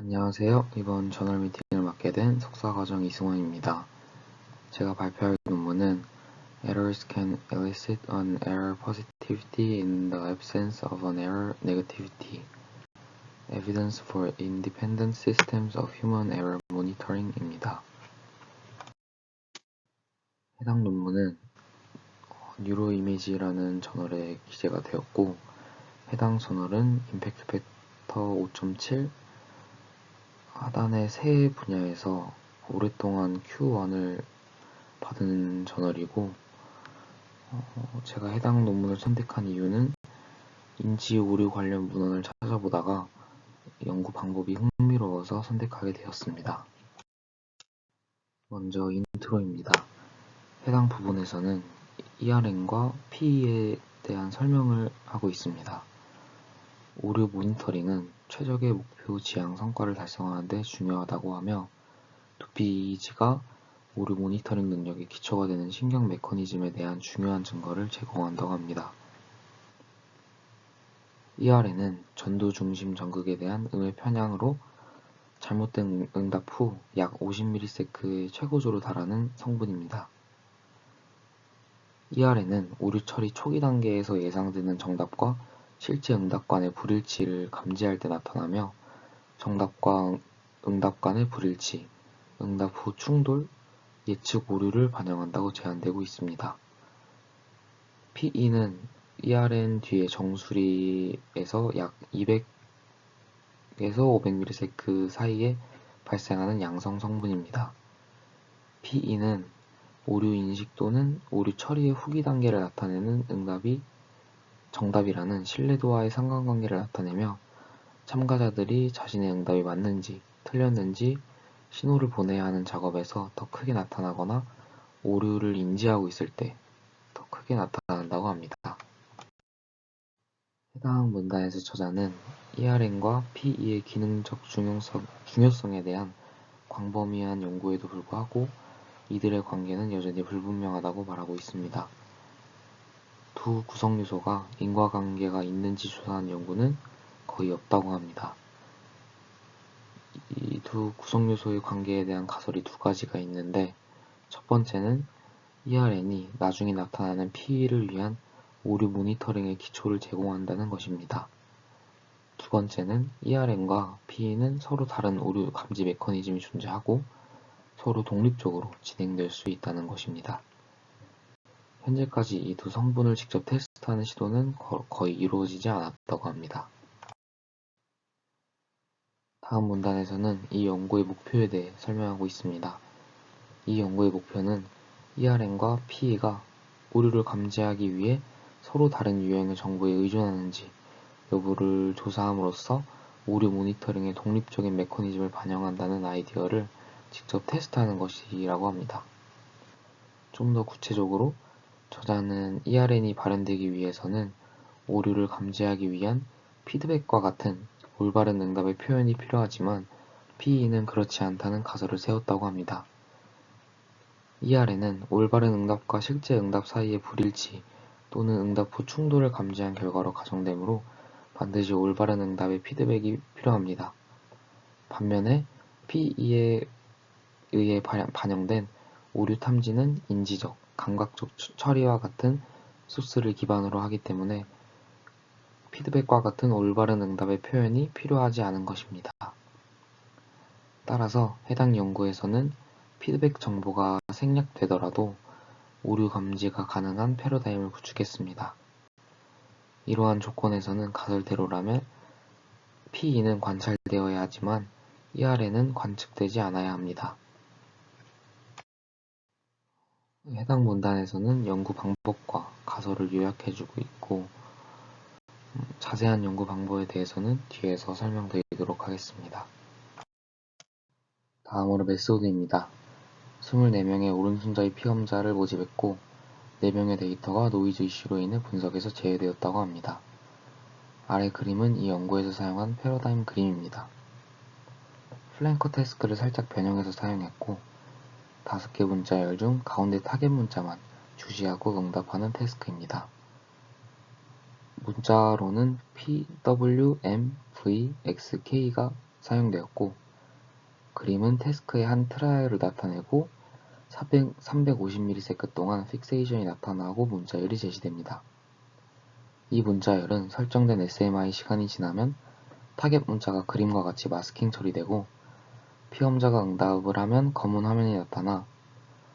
안녕하세요. 이번 저널 미팅을 맡게 된 석사과정 이승원입니다. 제가 발표할 논문은 Errors can elicit an error positivity in the absence of an error negativity. Evidence for independent systems of human error monitoring입니다. 해당 논문은 뉴로이미지라는 저널에 기재가 되었고, 해당 저널은 임팩트 팩터 5.7 하단의 세 분야에서 오랫동안 Q1을 받은 저널이고, 제가 해당 논문을 선택한 이유는 인지 오류 관련 문헌을 찾아보다가 연구 방법이 흥미로워서 선택하게 되었습니다. 먼저 인트로입니다. 해당 부분에서는 ERN과 PE에 대한 설명을 하고 있습니다. 오류 모니터링은 최적의 목표 지향 성과를 달성하는 데 중요하다고 하며, 두피이지가 오류 모니터링 능력의 기초가 되는 신경 메커니즘에 대한 중요한 증거를 제공한다고 합니다. ERN은 전두 중심 전극에 대한 음의 편향으로 잘못된 응답 후 약 50ms의 최고조로 달하는 성분입니다. ERN은 오류 처리 초기 단계에서 예상되는 정답과 실제 응답 간의 불일치를 감지할 때 나타나며, 정답과 응답 간의 불일치, 응답 후 충돌, 예측 오류를 반영한다고 제한되고 있습니다. PE는 ERN 뒤에 정수리에서 약 200에서 500ms 사이에 발생하는 양성 성분입니다. PE는 오류 인식 또는 오류 처리의 후기 단계를 나타내는 응답이 정답이라는 신뢰도와의 상관관계를 나타내며, 참가자들이 자신의 응답이 맞는지 틀렸는지 신호를 보내야 하는 작업에서 더 크게 나타나거나 오류를 인지하고 있을 때 더 크게 나타난다고 합니다. 해당 문단에서 저자는 ERN과 PE의 기능적 중요성에 대한 광범위한 연구에도 불구하고 이들의 관계는 여전히 불분명하다고 말하고 있습니다. 두 구성 요소가 인과관계가 있는지 조사한 연구는 거의 없다고 합니다. 이 두 구성 요소의 관계에 대한 가설이 두 가지가 있는데, 첫 번째는 ERN이 나중에 나타나는 PE를 위한 오류 모니터링의 기초를 제공한다는 것입니다. 두 번째는 ERN과 PE는 서로 다른 오류 감지 메커니즘이 존재하고 서로 독립적으로 진행될 수 있다는 것입니다. 현재까지 이 두 성분을 직접 테스트하는 시도는 거의 이루어지지 않았다고 합니다. 다음 문단에서는 이 연구의 목표에 대해 설명하고 있습니다. 이 연구의 목표는 ERN과 PE가 오류를 감지하기 위해 서로 다른 유형의 정보에 의존하는지 여부를 조사함으로써 오류 모니터링의 독립적인 메커니즘을 반영한다는 아이디어를 직접 테스트하는 것이라고 합니다. 좀 더 구체적으로, 저자는 ERN이 발현되기 위해서는 오류를 감지하기 위한 피드백과 같은 올바른 응답의 표현이 필요하지만 PE는 그렇지 않다는 가설을 세웠다고 합니다. ERN은 올바른 응답과 실제 응답 사이의 불일치 또는 응답 후 충돌을 감지한 결과로 가정되므로 반드시 올바른 응답의 피드백이 필요합니다. 반면에 PE에 의해 반영된 오류 탐지는 인지적, 감각적 처리와 같은 소스를 기반으로 하기 때문에 피드백과 같은 올바른 응답의 표현이 필요하지 않은 것입니다. 따라서 해당 연구에서는 피드백 정보가 생략되더라도 오류 감지가 가능한 패러다임을 구축했습니다. 이러한 조건에서는 가설대로라면 PE는 관찰되어야 하지만 ERN은 관측되지 않아야 합니다. 해당 문단에서는 연구 방법과 가설을 요약해주고 있고, 자세한 연구 방법에 대해서는 뒤에서 설명드리도록 하겠습니다. 다음으로 메소드입니다. 24명의 오른손잡이 피검자를 모집했고 4명의 데이터가 노이즈 이슈로 인해 분석에서 제외되었다고 합니다. 아래 그림은 이 연구에서 사용한 패러다임 그림입니다. 플랭커 태스크를 살짝 변형해서 사용했고 5개 문자열 중 가운데 타겟 문자만 주시하고 응답하는 태스크입니다. 문자로는 P, W, M, V, X, K가 사용되었고, 그림은 태스크의 한 트라이얼을 나타내고 350ms 동안 픽세이션이 나타나고 문자열이 제시됩니다. 이 문자열은 설정된 SMI 시간이 지나면 타겟 문자가 그림과 같이 마스킹 처리되고, 피험자가 응답을 하면 검은 화면이 나타나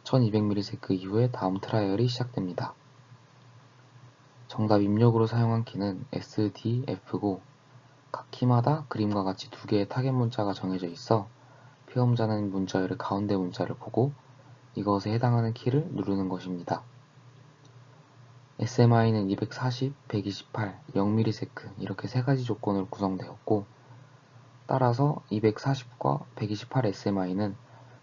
1200ms 이후에 다음 트라이얼이 시작됩니다. 정답 입력으로 사용한 키는 S, D, F고, 각 키마다 그림과 같이 두 개의 타겟 문자가 정해져 있어 피험자는 문자열의 가운데 문자를 보고 이것에 해당하는 키를 누르는 것입니다. SMI는 240, 128, 0ms 이렇게 세 가지 조건으로 구성되었고, 따라서 240과 128 SMI는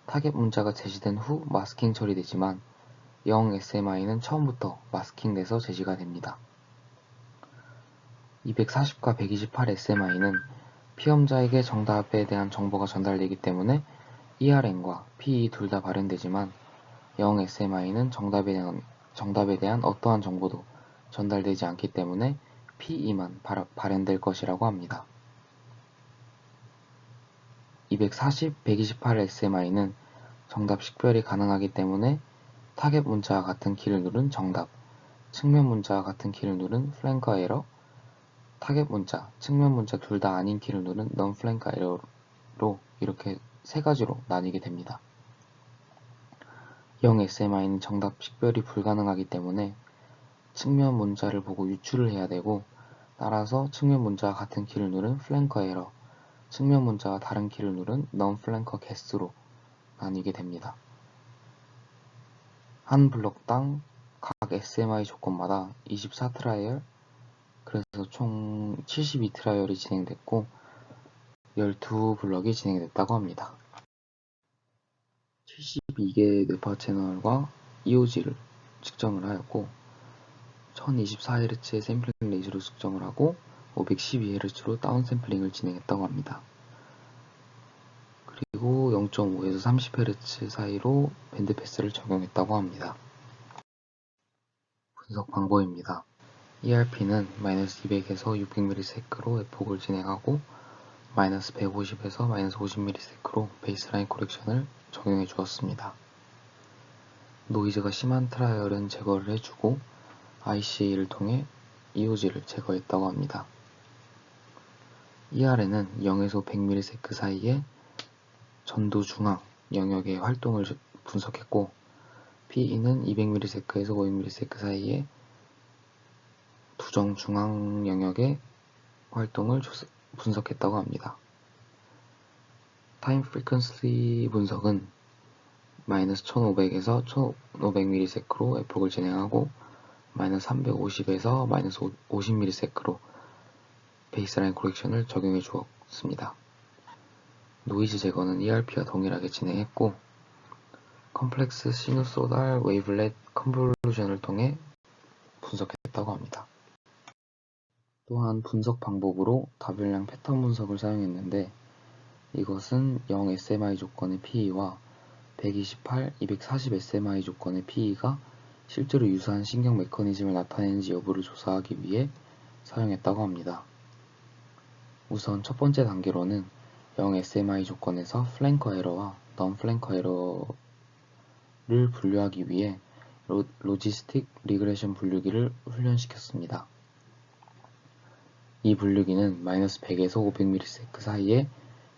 타겟 문자가 제시된 후 마스킹 처리되지만 0 SMI는 처음부터 마스킹돼서 제시가 됩니다. 240과 128 SMI는 피험자에게 정답에 대한 정보가 전달되기 때문에 ERN과 PE 둘 다 발현되지만 0 SMI는 정답에 대한 어떠한 정보도 전달되지 않기 때문에 PE만 발현될 것이라고 합니다. 240, 128 SMI는 정답 식별이 가능하기 때문에 타겟 문자와 같은 키를 누른 정답, 측면 문자와 같은 키를 누른 플랭커 에러, 타겟 문자, 측면 문자 둘 다 아닌 키를 누른 non 플랭커 에러로 이렇게 세 가지로 나뉘게 됩니다. 0 SMI는 정답 식별이 불가능하기 때문에 측면 문자를 보고 유추를 해야 되고, 따라서 측면 문자와 같은 키를 누른 플랭커 에러, 측면 문자와 다른 키를 누른 non 플랭커 게스로 나뉘게 됩니다. 한 블록당 각 SMI 조건마다 24 트라이얼, 그래서 총 72 트라이얼이 진행됐고 12블럭이 진행됐다고 합니다. 72개의 뇌파 채널과 EOG를 측정을 하였고 1024Hz의 샘플링 레이즈로 측정을 하고 512Hz로 다운샘플링을 진행했다고 합니다. 그리고 0.5에서 30Hz 사이로 밴드패스를 적용했다고 합니다. 분석 방법입니다. ERP는 -200에서 600ms로 F폭을 진행하고 -150에서 -50ms로 베이스라인 코렉션을 적용해 주었습니다. 노이즈가 심한 트라이얼은 제거를 해주고 ICA를 통해 EOG를 제거했다고 합니다. ERN은 0에서 100ms 사이의 전도 중앙 영역의 활동을 분석했고, PE는 200ms에서 500ms 사이의 두정 중앙 영역의 활동을 분석했다고 합니다. 타임 프리퀀시 분석은 -1500에서 1500ms로 F폭을 진행하고 -350에서 -50ms로 베이스라인 코렉션을 적용해 주었습니다. 노이즈 제거는 ERP와 동일하게 진행했고 컴플렉스 시누소달 웨이블렛 컨볼루션을 통해 분석했다고 합니다. 또한 분석 방법으로 다별량 패턴 분석을 사용했는데, 이것은 0 SMI 조건의 PE와 128, 240 SMI 조건의 PE가 실제로 유사한 신경 메커니즘을 나타내는지 여부를 조사하기 위해 사용했다고 합니다. 우선 첫 번째 단계로는 0 SMI 조건에서 플랭커 에러와 non 플랭커 에러를 분류하기 위해 로지스틱 리그레션 분류기를 훈련시켰습니다. 이 분류기는 -100에서 500ms 사이에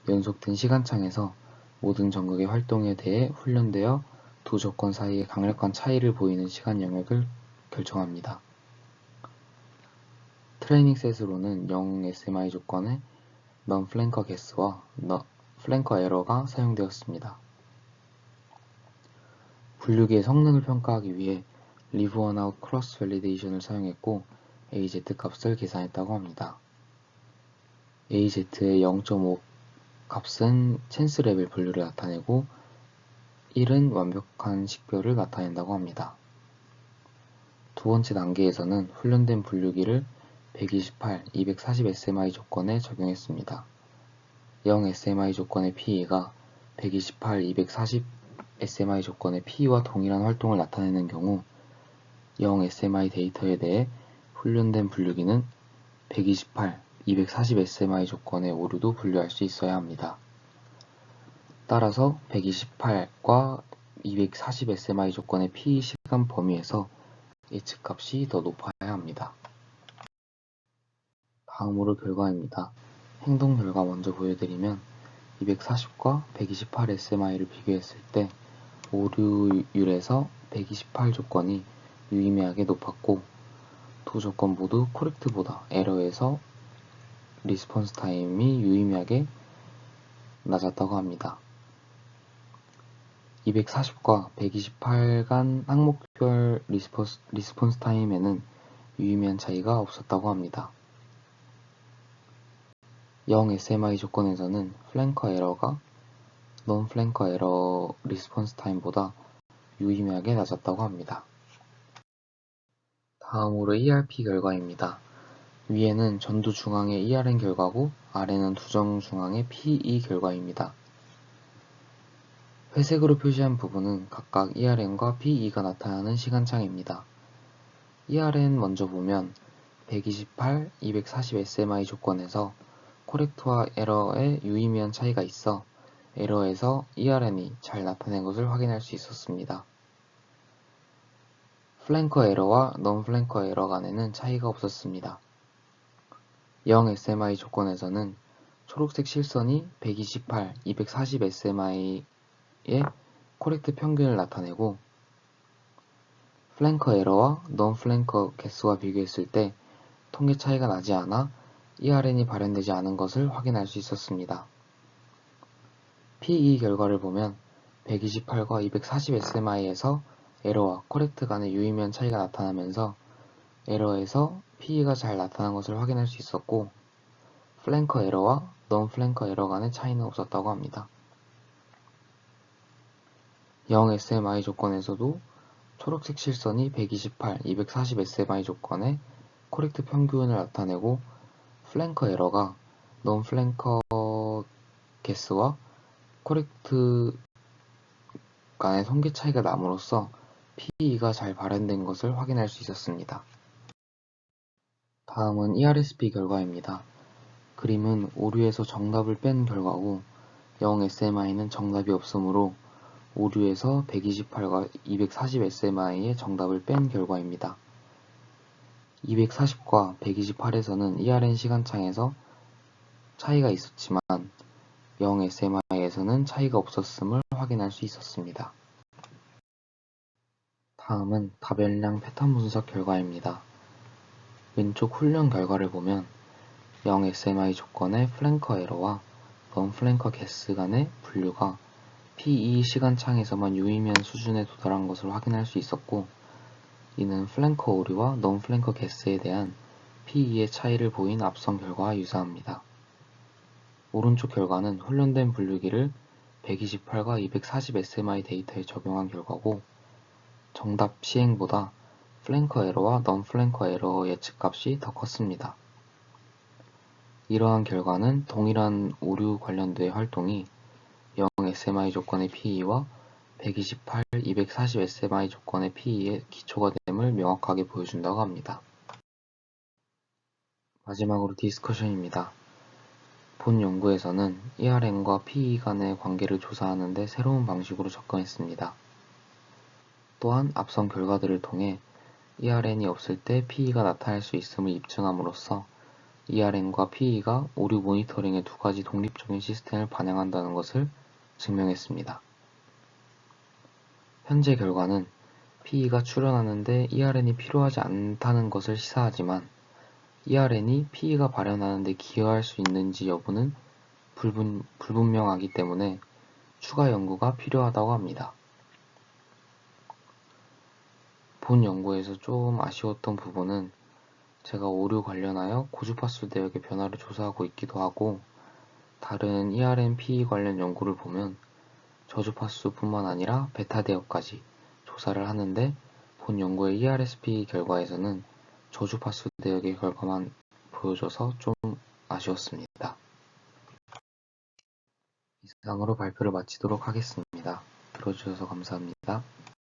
연속된 시간창에서 모든 전극의 활동에 대해 훈련되어 두 조건 사이의 강력한 차이를 보이는 시간 영역을 결정합니다. 트레이닝 셋으로는 0 SMI 조건의 non 플랭커 게스와 플랭커 에러가 사용되었습니다. 분류기의 성능을 평가하기 위해 리브 원아웃 크로스 밸리데이션을 사용했고 AZ 값을 계산했다고 합니다. AZ의 0.5 값은 찬스 레벨 분류를 나타내고 1은 완벽한 식별을 나타낸다고 합니다. 두 번째 단계에서는 훈련된 분류기를 128, 240 SMI 조건에 적용했습니다. 0 SMI 조건의 PE가 128, 240 SMI 조건의 PE와 동일한 활동을 나타내는 경우 0 SMI 데이터에 대해 훈련된 분류기는 128, 240SMI 조건의 오류도 분류할 수 있어야 합니다. 따라서 128과 240SMI 조건의 PE 시간 범위에서 예측값이 더 높아야 합니다. 다음으로 결과입니다. 행동 결과 먼저 보여드리면 240과 128SMI를 비교했을 때 오류율에서 128 조건이 유의미하게 높았고 두 조건 모두 코렉트보다 에러에서 리스폰스 타임이 유의미하게 낮았다고 합니다. 240과 128 간 항목별 리스폰스 타임에는 유의미한 차이가 없었다고 합니다. 0 SMI 조건에서는 플랭커 에러가 non 플랭커 에러 리스폰스 타임보다 유의미하게 낮았다고 합니다. 다음으로 ERP 결과입니다. 위에는 전두 중앙의 ERN 결과고 아래는 두정 중앙의 PE 결과입니다. 회색으로 표시한 부분은 각각 ERN과 PE가 나타나는 시간창입니다. ERN 먼저 보면 128, 240SMI 조건에서 코렉트와 에러에 유의미한 차이가 있어 에러에서 ERN이 잘 나타낸 것을 확인할 수 있었습니다. 플랭커 에러와 non 플랭커 에러 간에는 차이가 없었습니다. 0 SMI 조건에서는 초록색 실선이 128, 240SMI의 코렉트 평균을 나타내고 플랭커 에러와 non 플랭커 개수와 비교했을 때 통계 차이가 나지 않아 ERN이 발현되지 않은 것을 확인할 수 있었습니다. PE 결과를 보면 128과 240SMI에서 에러와 코렉트 간의 유의미한 차이가 나타나면서 에러에서 PE가 잘 나타난 것을 확인할 수 있었고 플랭커 에러와 non 플랭커 에러 간의 차이는 없었다고 합니다. 0 SMI 조건에서도 초록색 실선이 128, 240SMI 조건의 코렉트 평균을 나타내고 플랭커 에러가 non 플랭커 개수와 코렉트 간의 통계 차이가 남으로써 PE가 잘 발현된 것을 확인할 수 있었습니다. 다음은 ERSP 결과입니다. 그림은 오류에서 정답을 뺀 결과고 0 SMI는 정답이 없으므로 오류에서 128과 240SMI의 정답을 뺀 결과입니다. 240과 128에서는 ERN 시간창에서 차이가 있었지만 0 SMI에서는 차이가 없었음을 확인할 수 있었습니다. 다음은 다변량 패턴 분석 결과입니다. 왼쪽 훈련 결과를 보면 0 SMI 조건의 플랭커 에러와 non 플랭커 개수 간의 분류가 PE 시간창에서만 유의미한 수준에 도달한 것을 확인할 수 있었고 이는 플랭커 오류와 non 플랭커 개수에 대한 PE의 차이를 보인 앞선 결과와 유사합니다. 오른쪽 결과는 훈련된 분류기를 128과 240SMI 데이터에 적용한 결과고 정답 시행보다 플랭커 에러와 non 플랭커 에러 예측값이 더 컸습니다. 이러한 결과는 동일한 오류 관련도의 활동이 0 SMI 조건의 PE와 128, 240SMI 조건의 PE의 기초가 됨을 명확하게 보여준다고 합니다. 마지막으로 디스커션입니다. 본 연구에서는 ERN과 PE 간의 관계를 조사하는 데 새로운 방식으로 접근했습니다. 또한 앞선 결과들을 통해 ERN이 없을 때 PE가 나타날 수 있음을 입증함으로써 ERN과 PE가 오류 모니터링의 두 가지 독립적인 시스템을 반영한다는 것을 증명했습니다. 현재 결과는 PE가 출현하는데 ERN이 필요하지 않다는 것을 시사하지만 ERN이 PE가 발현하는 데 기여할 수 있는지 여부는 불분명하기 때문에 추가 연구가 필요하다고 합니다. 본 연구에서 좀 아쉬웠던 부분은 제가 오류 관련하여 고주파수 대역의 변화를 조사하고 있기도 하고 다른 ERN PE 관련 연구를 보면 저주파수뿐만 아니라 베타 대역까지 조사를 하는데 본 연구의 ERSP 결과에서는 저주파수 대역의 결과만 보여줘서 좀 아쉬웠습니다. 이상으로 발표를 마치도록 하겠습니다. 들어주셔서 감사합니다.